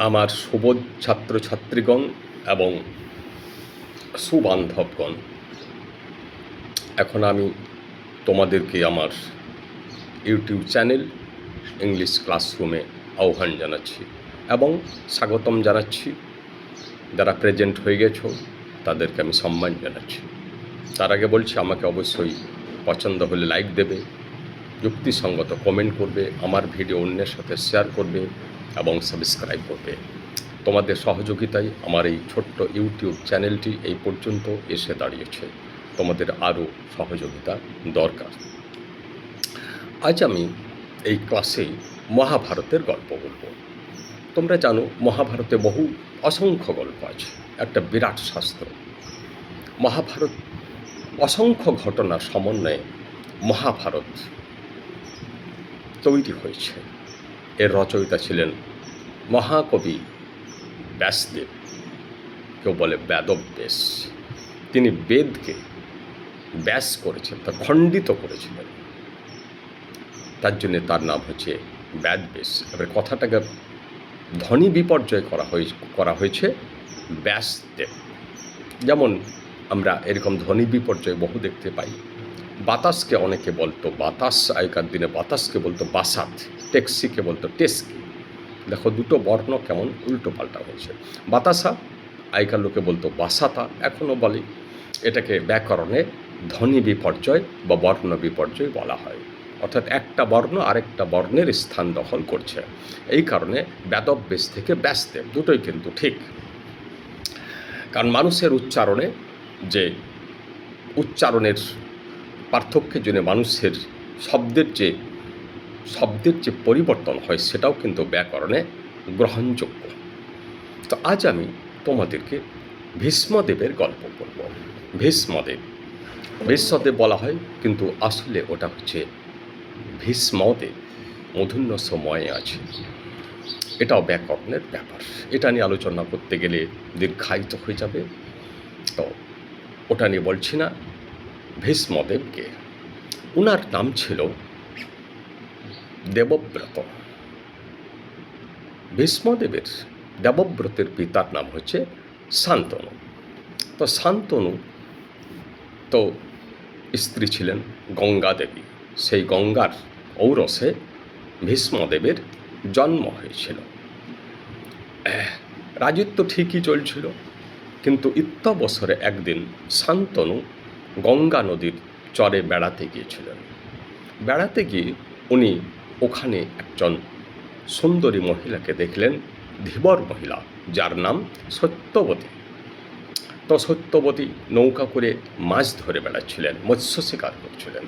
আমার সুবোধ ছাত্রছাত্রীগণ এবং সুবান্ধবগণ, এখন আমি তোমাদেরকে আমার ইউটিউব চ্যানেল ইংলিশ ক্লাসরুমে আহ্বান জানাচ্ছি এবং স্বাগতম জানাচ্ছি। যারা প্রেজেন্ট হয়ে গেছো তাদেরকে আমি সম্মান জানাচ্ছি। তার আগে বলছি, আমাকে অবশ্যই পছন্দ হলে লাইক দেবে, যুক্তিসঙ্গত কমেন্ট করবে, আমার ভিডিও অন্যের সাথে শেয়ার করবে এবং সাবস্ক্রাইব করবে। তোমাদের সহযোগিতায় আমার এই ছোট্ট ইউটিউব চ্যানেলটি এই পর্যন্ত এসে দাঁড়িয়েছে। তোমাদের আরও সহযোগিতা দরকার। আজ আমি এই ক্লাসে মহাভারতের গল্প বলব। তোমরা জানো, মহাভারতে বহু অসংখ্য গল্প আছে। একটা বিরাট শাস্ত্র মহাভারত। অসংখ্য ঘটনার সমন্বয়ে মহাভারত তৈরি হয়েছে। এর রচয়িতা ছিলেন মহাকবি ব্যাসদেব, কেউ বলে বেদব্যাস। তিনি বেদকে ব্যাস করেছেন, তা খণ্ডিত করেছিলেন, তার জন্য তার নাম হচ্ছে ব্যাদব্যাস। এবার কথাটাকে ধ্বনি বিপর্যয় করা হয়েছে ব্যাসদেব। যেমন আমরা এরকম ধ্বনি বিপর্যয় বহু দেখতে পাই। বাতাসকে অনেকে বলতো বাতাস, আগেকার দিনে বাতাসকে বলতো বাসাত, ট্যাক্সিকে বলতো টেস্কি। দেখো, দুটো বর্ণ কেমন উল্টো পাল্টা হয়েছে। বাতাসা আগেকার লোকে বলতো বাসাতা, এখনও বলে। এটাকে ব্যাকরণে ধ্বনি বিপর্যয় বা বর্ণ বিপর্যয় বলা হয়। অর্থাৎ একটা বর্ণ আরেকটা বর্ণের স্থান দখল করছে। এই কারণে বেদব্যাস থেকে ব্যাসদেব, দুটোই কিন্তু ঠিক। কারণ মানুষের উচ্চারণে যে উচ্চারণের পার্থক্যের জন্য মানুষের শব্দের যে পরিবর্তন হয়, সেটাও কিন্তু ব্যাকরণে গ্রহণযোগ্য। তো আজ আমি তোমাদেরকে ভীষ্মদেবের গল্প বলব। ভীষ্মদেব বলা হয়, কিন্তু আসলে ওটা হচ্ছে ভীষ্মদেব, মূর্ধন্য সময়ে আছে। এটাও ব্যাকরণের ব্যাপার। এটা নিয়ে আলোচনা করতে গেলে দীর্ঘায়িত হয়ে যাবে, তো ওটা নিয়ে বলছি না। ভীষ্মদেবকে, ওনার নাম ছিল দেবব্রত। ভীষ্মদেবের দেবব্রতের পিতার নাম হচ্ছে শান্তনু। তো শান্তনু তো স্ত্রী ছিলেন গঙ্গা দেবী। সেই গঙ্গার ঔরসে ভীষ্মদেবের জন্ম হয়েছিল। রাজত্ব ঠিকই চলছিল, কিন্তু ইত্যবসরে একদিন শান্তনু গঙ্গা নদীর চরে বেড়াতে গিয়েছিলেন। বেড়াতে গিয়ে উনি ওখানে একজন সুন্দরী মহিলাকে দেখলেন, ধীবর মহিলা, যার নাম সত্যবতী। তো সত্যবতী নৌকা করে মাছ ধরে বেড়াচ্ছিলেন, মৎস্য শিকার করছিলেন।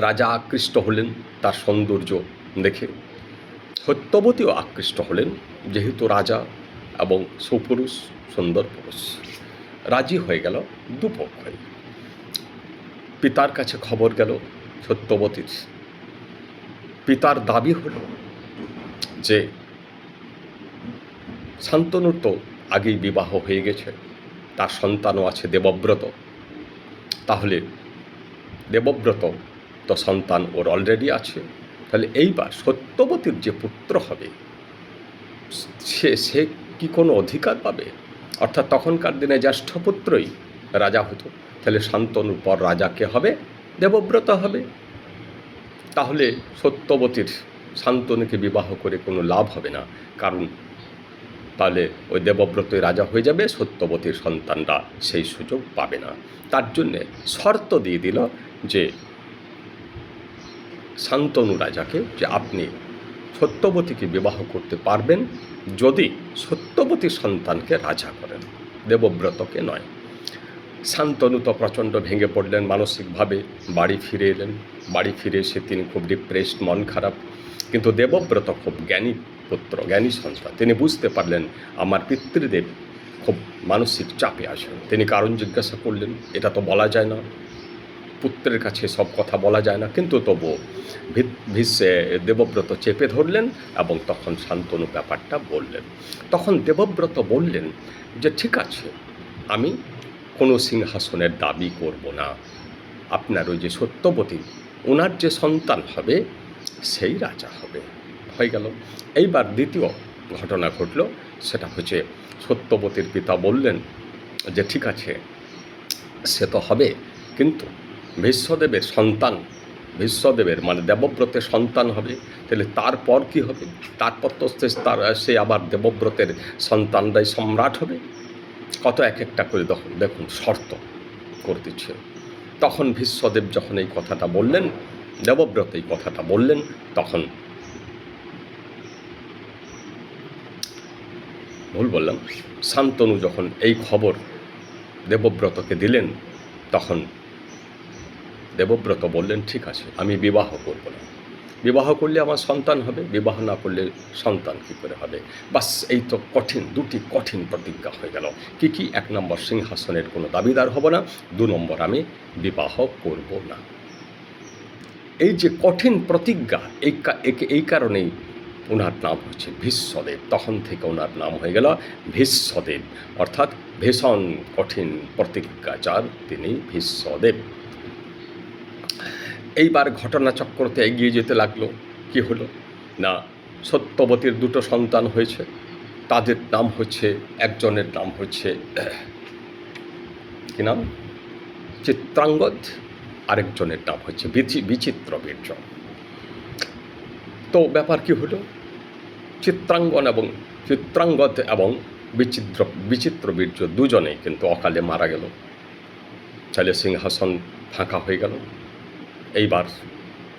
রাজা আকৃষ্ট হলেন তার সৌন্দর্য দেখে। সত্যবতীও আকৃষ্ট হলেন, যেহেতু রাজা এবং সুপুরুষ, সুন্দর পুরুষ। রাজি হয়ে গেল দুপক্ষই। পিতার কাছে খবর গেল সত্যবতীর। পিতার দাবি হল যে শান্তনুর তো আগেই বিবাহ হয়ে গেছে, তার সন্তানও আছে দেবব্রত। তাহলে দেবব্রত তো সন্তান ওর অলরেডি আছে, তাহলে এইবার সত্যবতীর যে পুত্র হবে সে কি কোনো অধিকার পাবে? অর্থাৎ তখনকার দিনে জ্যেষ্ঠ পুত্রই রাজা হতো, তাহলে শান্তনুর পর রাজা কে হবে? দেবব্রত হবে। তাহলে সত্যবতীর শান্তনুকে বিবাহ করে কোনো লাভ হবে না, কারণ তাহলে ওই দেবব্রতই রাজা হয়ে যাবে, সত্যবতীর সন্তানরা সেই সুযোগ পাবে না। তার জন্যে শর্ত দিয়ে দিল যে শান্তনু রাজাকে, যে আপনি সত্যবতীকে বিবাহ করতে পারবেন যদি সত্যবতী সন্তানকে রাজা করেন, দেবব্রতকে নয়। শান্তনু তো প্রচণ্ড ভেঙে পড়লেন মানসিকভাবে, বাড়ি ফিরে এলেন। বাড়ি ফিরে এসে তিনি খুব ডিপ্রেসড, মন খারাপ। কিন্তু দেবব্রত খুব জ্ঞানী পুত্র, জ্ঞানী সন্তান। তিনি বুঝতে পারলেন আমার পিতৃদেব খুব মানসিক চাপে আছেন। তিনি কারণ জিজ্ঞাসা করলেন, এটা তো বলা যায় না, পুত্রের কাছে সব কথা বলা যায় না, কিন্তু তবুও দেবব্রত চেপে ধরলেন এবং তখন শান্তনু ব্যাপারটা বললেন। তখন দেবব্রত বললেন যে ঠিক আছে, আমি কোনো সিংহাসনের দাবি করব না, আপনার ওই যে সত্যবতী, ওনার যে সন্তান হবে সেই রাজা হবে। হয়ে গেল। এইবার দ্বিতীয় ঘটনা ঘটল, সেটা হচ্ছে সত্যবতীর পিতা বললেন যে ঠিক আছে, সে তো হবে, কিন্তু ভীষ্মদেবের সন্তান, ভীষ্মদেবের মানে দেবব্রতের সন্তান হবে, তাহলে তারপর কি হবে? তারপর তো সে আবার দেবব্রতের সন্তানরাই সম্রাট হবে। কত এক একটা করে দেখুন শর্ত করে দিচ্ছে। তখন ভীষ্মদেব যখন এই কথাটা বললেন, দেবব্রত এই কথাটা বললেন, তখন ভুল বললাম, শান্তনু যখন এই খবর দেবব্রতকে দিলেন, তখন দেবব্রত বললেন ঠিক আছে, আমি বিবাহ করব না, বিবাহ করলে আমার সন্তান হবে, বিবাহ না করলে সন্তান কী করে হবে? বাস এই তো দুটি কঠিন প্রতিজ্ঞা হয়ে গেল। কি? 1 নম্বর, সিংহাসনের কোনো দাবিদার হব না, 2 নম্বর, আমি বিবাহ করব না। এই যে কঠিন প্রতিজ্ঞা, এই কারণেই ওনার নাম হচ্ছে ভীষ্মদেব। তখন থেকে ওনার নাম হয়ে গেল ভীষ্মদেব, অর্থাৎ ভীষণ কঠিন প্রতিজ্ঞাচার তিনি ভীষ্মদেব। এইবার ঘটনাচক্রতে এগিয়ে যেতে লাগলো। কি হলো না, সত্যবতীর 2টো সন্তান হয়েছে, তাদের নাম হচ্ছে, একজনের নাম হচ্ছে কি নাম, চিত্রাঙ্গদ, আরেকজনের নাম হচ্ছে বিচিত্রবীর্য। তো ব্যাপার কি হলো, চিত্রাঙ্গদ এবং বিচিত্রবীর্য দুজনেই কিন্তু অকালে মারা গেল। চাইলে সিংহাসন ফাঁকা হয়ে গেল। এইবার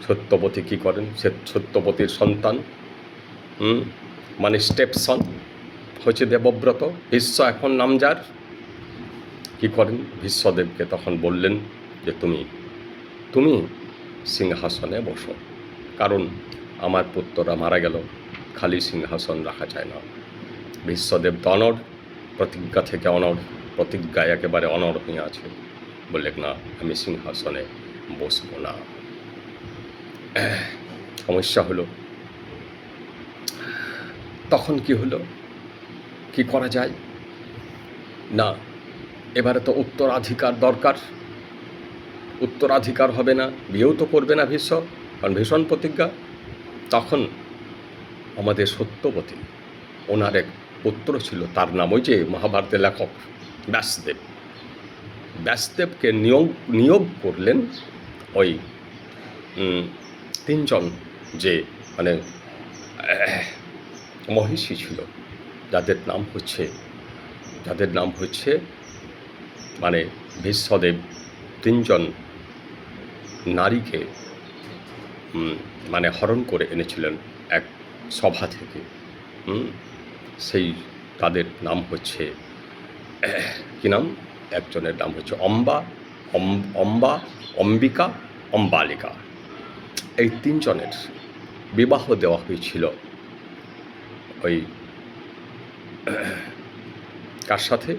সত্যবতী কী করেন, সে সত্যবতীর সন্তান মানে স্টেপসন হচ্ছে দেবব্রত, ভীষ্ম এখন নাম যার। কী করেন, ভীষ্মদেবকে তখন বললেন যে তুমি সিংহাসনে বসো, কারণ আমার পুত্ররা মারা গেল, খালি সিংহাসন রাখা যায় না। ভীষ্মদেব তো অনড়, প্রতিজ্ঞা থেকে অনড়, প্রতিজ্ঞায় একেবারে অনড় হয়ে আছে, বললেন না, আমি সিংহাসনে বসবো না। সমস্যা হলো। তখন কি হলো, কি করা যায় না, এবারে তো উত্তরাধিকার দরকার, উত্তরাধিকার হবে না, বিয়েও তো করবে না ভীষ্ম, কারণ ভীষণ প্রতিজ্ঞা। তখন আমাদের সত্যবতী, ওনার এক পুত্র ছিল, তার নাম ওই যে মহাভারতের লেখক ব্যাসদেবকে নিয়োগ করলেন ওই 3জন যে মানে মহিষী ছিল, যাদের নাম হচ্ছে মানে ভীষ্মদেব 3জন নারীকে মানে হরণ করে এনেছিলেন এক সভা থেকে। সেই তাদের নাম হচ্ছে কি নাম, একজনের নাম হচ্ছে অম্বিকা, অম্বালিকা। এই 3জনের বিবাহ দেওয়া হয়েছিল ওই কার সাথে,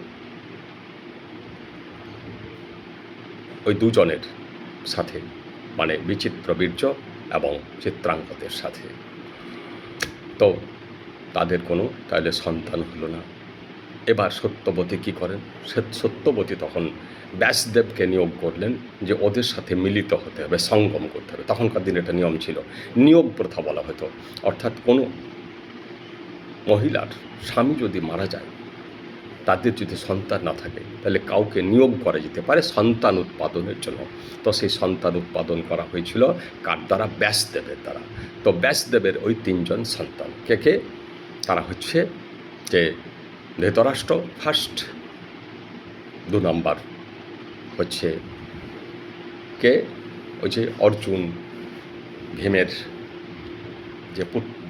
ওই 2জনের সাথে, মানে বিচিত্রবীর্য এবং চিত্রাঙ্গদের সাথে। তো তাদের কোনো তাহলে সন্তান হলো না। এবার সত্যবতী কী করেন, সত্যবতী তখন ব্যাসদেবকে নিয়োগ করলেন যে ওদের সাথে মিলিত হতে হবে, সঙ্গম করতে হবে। তখনকার দিনে এটা নিয়ম ছিল, নিয়োগ প্রথা বলা হতো। অর্থাৎ কোনো মহিলার স্বামী যদি মারা যায়, তাদের যদি সন্তান না থাকে, তাহলে কাউকে নিয়োগ করা যেতে পারে সন্তান উৎপাদনের জন্য। তো সেই সন্তান উৎপাদন করা হয়েছিল কার দ্বারা, ব্যাসদেবের দ্বারা। তো ব্যাসদেবের ওই 3জন সন্তান কে, তারা হচ্ছে যে ধৃতরাষ্ট্র ফার্স্ট, 2 নম্বর হচ্ছে কে, ওই যে অর্জুন ভীমের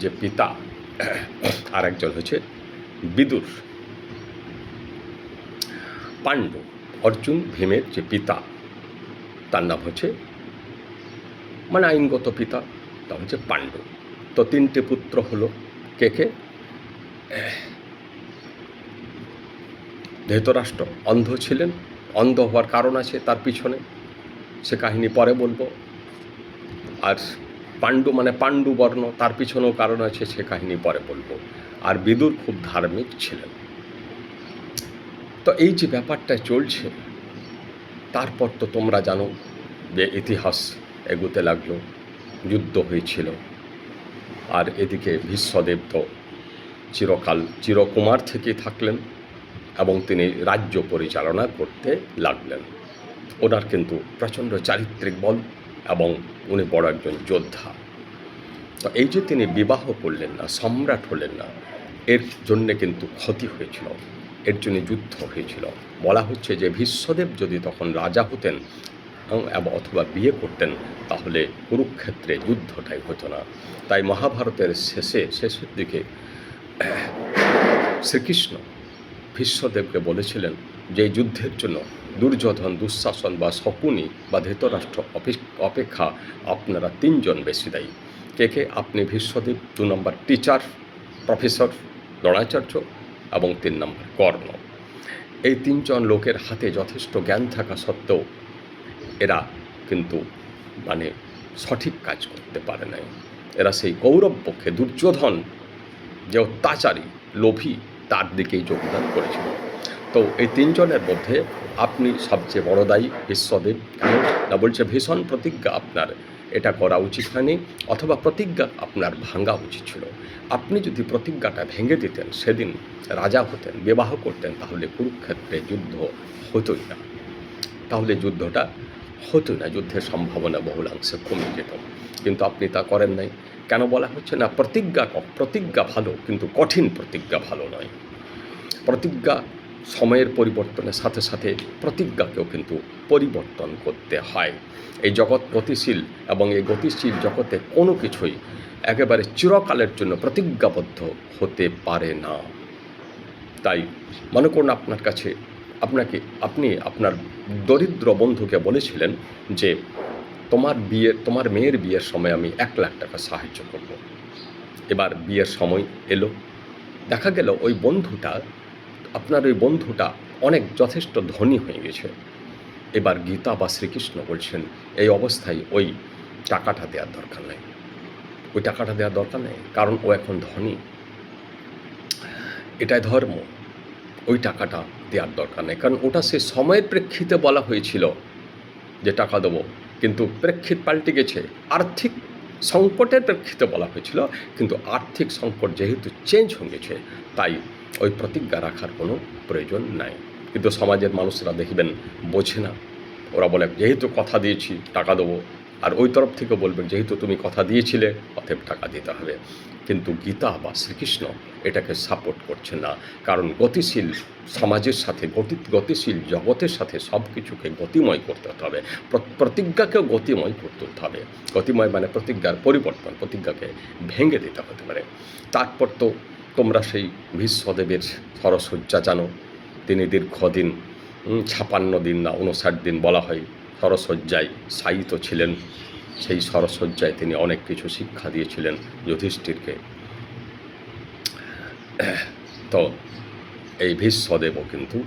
যে পিতা, আর একজন হচ্ছে বিদুর, পাণ্ডু। অর্জুন ভীমের যে পিতা, তার নাম হচ্ছে মানে আইনগত পিতা, তা হচ্ছে পাণ্ডু। তো 3টে পুত্র হলো কে, ধৃতরাষ্ট্র অন্ধ ছিলেন, অন্ধ হওয়ার কারণ আছে তার পিছনে, সে কাহিনী পরে বলবো। আর পাণ্ডু মানে পাণ্ডু বর্ণ, তার পিছনেও কারণ আছে, সে কাহিনী পরে বলবো। আর বিদুর খুব ধার্মিক ছিলেন। তো এই যে ব্যাপারটা চলছে, তারপর তো তোমরা জানো যে ইতিহাস এগোতে লাগলো, যুদ্ধ হয়েছিল। আর এদিকে ভীষ্মদেব তো চিরকাল চিরকুমার থেকেই থাকলেন এবং তিনি রাজ্য পরিচালনা করতে লাগলেন। ওনার কিন্তু প্রচণ্ড চারিত্রিক বল এবং উনি বড় একজন যোদ্ধা। তো এই যে তিনি বিবাহ করলেন না, সম্রাট হলেন না, এর জন্যে কিন্তু ক্ষতি হয়েছিল, এর জন্য যুদ্ধ হয়েছিল। বলা হচ্ছে যে ভীষ্মদেব যদি তখন রাজা হতেন অথবা বিয়ে করতেন তাহলে কুরুক্ষেত্রে যুদ্ধটাই হতো না। তাই মহাভারতের শেষের দিকে শ্রীকৃষ্ণ ভীষ্মদেবকে বলেছিলেন যে এই যুদ্ধের জন্য দুর্যোধন, দুঃশাসন বা শকুনি বা ধৃতরাষ্ট্র অপেক্ষা আপনারা 3 জন বেশি দায়ী। কে? আপনি ভীষ্মদেব, 2 নম্বর টিচার প্রফেসর দ্রোণাচার্য এবং 3 নম্বর কর্ণ। এই 3 জন লোকের হাতে যথেষ্ট জ্ঞান থাকা সত্ত্বেও এরা কিন্তু মানে সঠিক কাজ করতে পারে নাই। এরা সেই কৌরব পক্ষে দুর্যোধন যে অত্যাচারী, লোভী, তার দিকেই যোগদান করেছিল। তো এই 3 জনের মধ্যে আপনি সবচেয়ে বড় দায়ী ভীষ্মদেব। কেন না? বলছে ভীষণ প্রতিজ্ঞা আপনার এটা করা উচিত হয়নি, অথবা প্রতিজ্ঞা আপনার ভাঙা উচিত ছিল। আপনি যদি প্রতিজ্ঞাটা ভেঙে দিতেন, সেদিন রাজা হতেন, বিবাহ করতেন, তাহলে কুরুক্ষেত্রে যুদ্ধ হতোই না, তাহলে যুদ্ধটা হতোই না, যুদ্ধের সম্ভাবনা বহুলাংশে কমে যেত। কিন্তু আপনি তা করেন নাই। কেন বলা হচ্ছে না? প্রতিজ্ঞা ভালো, কিন্তু কঠিন প্রতিজ্ঞা ভালো নয়। প্রতিজ্ঞা সময়ের পরিবর্তনের সাথে সাথে প্রতিজ্ঞাকেও কিন্তু পরিবর্তন করতে হয়। এই জগৎ গতিশীল এবং এই গতিশীল জগতে কোনো কিছুই একেবারে চিরকালের জন্য প্রতিজ্ঞাবদ্ধ হতে পারে না। তাই মনে করুন আপনার কাছে আপনি আপনার দরিদ্র বন্ধুকে বলেছিলেন যে তোমার মেয়ের বিয়ের সময় আমি 1 লাখ টাকা সাহায্য করব। এবার বিয়ের সময় এলো, দেখা গেল আপনার ওই বন্ধুটা অনেক যথেষ্ট ধনী হয়ে গেছে। এবার গীতা বা শ্রীকৃষ্ণ বলছেন এই অবস্থায় ওই টাকাটা দেওয়ার দরকার নেই, কারণ ও এখন ধনী, এটাই ধর্ম। ওই টাকাটা দেওয়ার দরকার নেই, কারণ ওটা সে সময়ের প্রেক্ষিতে বলা হয়েছিল যে টাকা দেবো, কিন্তু প্রেক্ষিত পাল্টে গেছে। আর্থিক সংকটের প্রেক্ষিতে বলা হয়েছিল, কিন্তু আর্থিক সংকট যেহেতু চেঞ্জ হয়ে গেছে, তাই ওই প্রতিজ্ঞা রাখার কোনো প্রয়োজন নাই। কিন্তু সমাজের মানুষরা দেখবেন বোঝে না, ওরা বলে যেহেতু কথা দিয়েছি টাকা দেবো, আর ওই তরফ থেকে বলবেন যেহেতু তুমি কথা দিয়েছিলে অতএব টাকা দিতে হবে। কিন্তু গীতা বা শ্রীকৃষ্ণ এটাকে সাপোর্ট করছে না, কারণ গতিশীল সমাজের সাথে গতিশীল জগতের সাথে সব কিছুকে গতিময় করতে হবে, প্রতিজ্ঞাকেও গতিময় করতে হবে। গতিময় মানে প্রতিজ্ঞার পরিবর্তন, প্রতিজ্ঞাকে ভেঙে দিতে হতে পারে। তারপর তো তোমরা সেই ভীষ্মদেবের সরসজ্জা জানো, তিনি দীর্ঘদিন 56 দিন না 59 দিন বলা হয় সরসজ্জায় শায়িত ছিলেন। সেই সরসজ্জায় তিনি অনেক কিছু শিক্ষা দিয়েছিলেন যুধিষ্ঠিরকে। তো এই ভীষ্মদেবও কিন্তু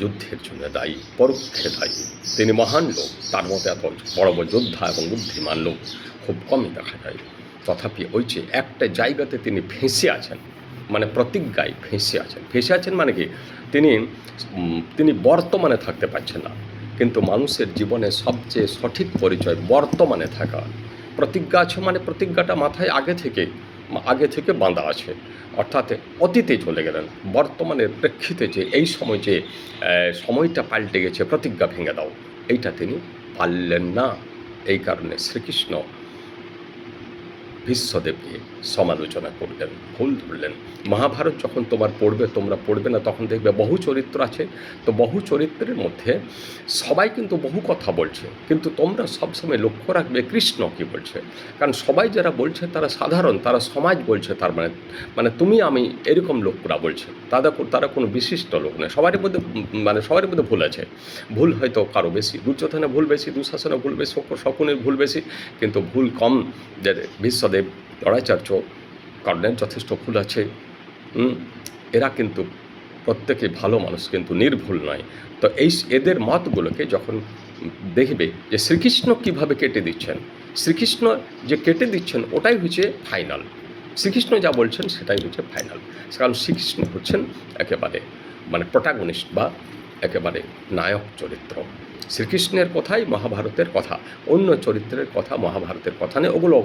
যুদ্ধের জন্য দায়ী, পরোক্ষে দায়ী। তিনি মহান লোক, তার মতো এত বড় বড় যোদ্ধা এবং বুদ্ধিমান লোক খুব কমই দেখা যায়। তথাপি ওই যে একটা জায়গাতে তিনি ফেঁসে আছেন, মানে প্রতিজ্ঞায় ফেঁসে আছেন মানে কি, তিনি বর্তমানে থাকতে পারছেন না। কিন্তু মানুষের জীবনে সবচেয়ে সঠিক পরিচয় বর্তমানে থাকা। প্রতিজ্ঞা আছে মানে প্রতিজ্ঞাটা মাথায় আগে থেকে বাঁধা আছে, অর্থাৎ অতীতে চলে গেলেন। বর্তমানের প্রেক্ষিতে যে এই সময় যে সময়টা পাল্টে গেছে, প্রতিজ্ঞা ভেঙে দাও, এইটা তিনি পারলেন না। এই কারণে শ্রীকৃষ্ণ ভীষ্মদেবকে সমালোচনা করলেন, ভুল ধরলেন। মহাভারত যখন তোমরা পড়বে না, তখন দেখবে বহু চরিত্র আছে। তো বহু চরিত্রের মধ্যে সবাই কিন্তু বহু কথা বলছে, কিন্তু তোমরা সবসময় লক্ষ্য রাখবে কৃষ্ণ কী বলছে। কারণ সবাই যারা বলছে তারা সাধারণ, তারা সমাজ বলছে, তার মানে তুমি আমি এরকম লোকরা বলছে, তারা কোনো বিশিষ্ট লোক নয়। সবারই মধ্যে ভুল আছে। ভুল হয়তো কারো বেশি, দুর্যোধনের ভুল বেশি, দুঃশাসনের ভুল বেশি, শকুনের ভুল বেশি, কিন্তু ভুল কম যে ভীষ্মদেব, দ্রোণাচার্য, কর্ণের যথেষ্ট ভুল আছে। এরা কিন্তু প্রত্যেকে ভালো মানুষ, কিন্তু নির্ভুল নয়। তো এদের মতগুলোকে যখন দেখবে যে শ্রীকৃষ্ণ কীভাবে কেটে দিচ্ছেন, শ্রীকৃষ্ণ যে কেটে দিচ্ছেন ওটাই হচ্ছে ফাইনাল। শ্রীকৃষ্ণ যা বলছেন সেটাই হচ্ছে ফাইনাল, কারণ শ্রীকৃষ্ণ হচ্ছেন একেবারে প্রোটাগনিস্ট বা একেবারে নায়ক চরিত্র। শ্রীকৃষ্ণের কথাই মহাভারতের কথা, অন্য চরিত্রের কথা মহাভারতের কথা নেই। ওগুলো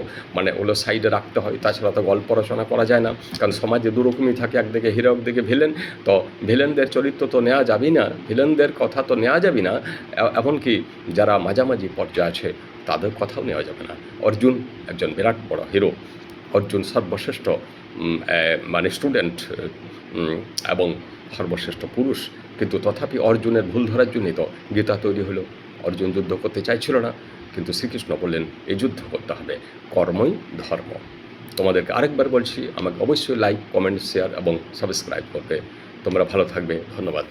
ওগুলো সাইডে রাখতে হয়, তাছাড়া তো গল্প রচনা করা যায় না, কারণ সমাজে দুরকমই থাকে, একদিকে হিরো একদিকে ভিলেন। তো ভিলেনদের চরিত্র তো নেওয়া যাবেই না, ভিলেনদের কথা তো নেওয়া যাবে না, এমনকি যারা মাঝামাঝি পর্যায়ে আছে তাদের কথাও নেওয়া যাবে না। অর্জুন একজন বিরাট বড় হিরো, অর্জুন সর্বশ্রেষ্ঠ স্টুডেন্ট এবং সর্বশ্রেষ্ঠ পুরুষ, কিন্তু তথাপি অর্জুনের ভুল ধরার জন্যই তো গীতা তৈরি হলো। অর্জুন যুদ্ধ করতে চাইছিল না, কিন্তু শ্রীকৃষ্ণ বললেন এই যুদ্ধ করতে হবে, কর্মই ধর্ম। তোমাদেরকে আরেকবার বলছি, আমাকে অবশ্যই লাইক, কমেন্ট, শেয়ার এবং সাবস্ক্রাইব করবে। তোমরা ভালো থাকবে, ধন্যবাদ।